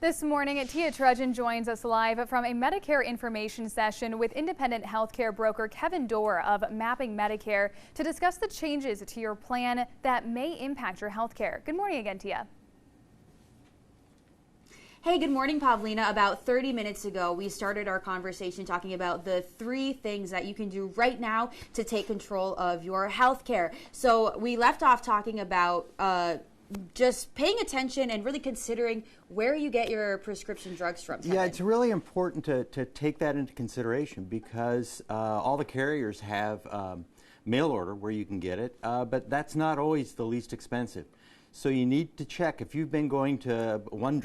This morning, Tia Trudgeon joins us live from a Medicare information session with independent healthcare broker Kevin Dorr of Mapping Medicare to discuss the changes to your plan that may impact your healthcare. Good morning again, Tia. Hey, good morning, Pavlina. About 30 minutes ago, we started our conversation talking about the 3 things that you can do right now to take control of your healthcare. So we left off talking about just paying attention and really considering where you get your prescription drugs from. Kevin. Yeah, it's really important to take that into consideration because all the carriers have mail order where you can get it, but that's not always the least expensive. So you need to check. If you've been going to one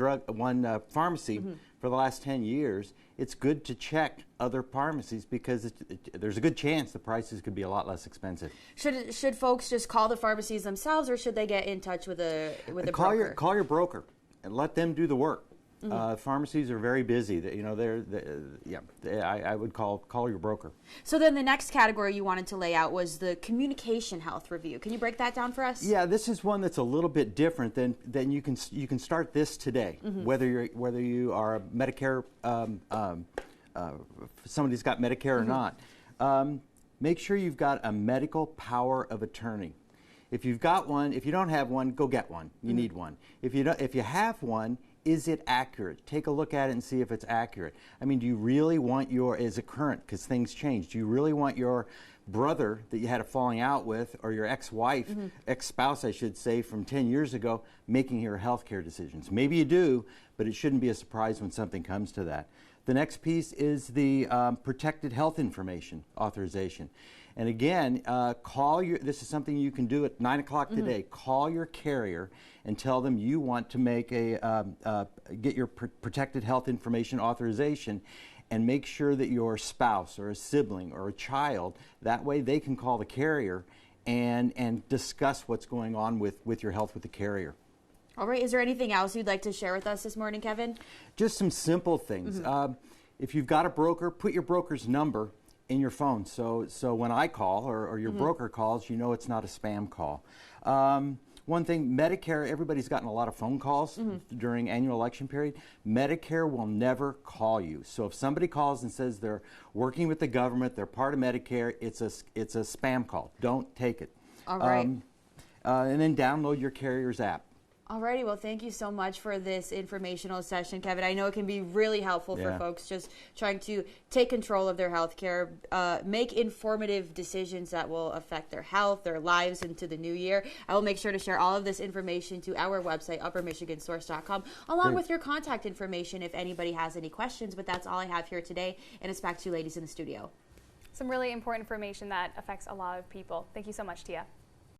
pharmacy for the last 10 years, it's good to check other pharmacies because there's a good chance the prices could be a lot less expensive. Should folks just call the pharmacies themselves, or should they get in touch with a broker? Call your broker and let them do the work. Pharmacies are very busy. I would call your broker. So then the next category you wanted to lay out was the communication health review. Can you break that down for us? Yeah, this is one that's a little bit different than you can start this today. Whether you are a Medicare, somebody's got Medicare or not. Make sure you've got a medical power of attorney. If you've got one, if you don't have one, go get one. You need one. If you have one, is it accurate? Take a look at it and see if it's accurate. I mean, do you really want is it current? Because things change. Do you really want your brother that you had a falling out with, or your ex-wife, ex-spouse, I should say, from 10 years ago, making your health care decisions? Maybe you do, but it shouldn't be a surprise when something comes to that. The next piece is the protected health information authorization. And again, this is something you can do at 9 o'clock today. Call your carrier and tell them you want to make get your protected health information authorization, and make sure that your spouse or a sibling or a child, that way they can call the carrier and discuss what's going on with your health with the carrier. All right. Is there anything else you'd like to share with us this morning, Kevin? Just some simple things. If you've got a broker, put your broker's number in your phone. So when I call or your broker calls, you know it's not a spam call. One thing, Medicare, everybody's gotten a lot of phone calls during annual election period. Medicare will never call you. So if somebody calls and says they're working with the government, they're part of Medicare, it's a spam call. Don't take it. All right. And then download your carrier's app. Alrighty, well, thank you so much for this informational session, Kevin. I know it can be really helpful for folks just trying to take control of their health care, make informative decisions that will affect their health, their lives into the new year. I will make sure to share all of this information to our website, uppermichigansource.com, along with your contact information if anybody has any questions. But that's all I have here today, and it's back to you ladies in the studio. Some really important information that affects a lot of people. Thank you so much, Tia.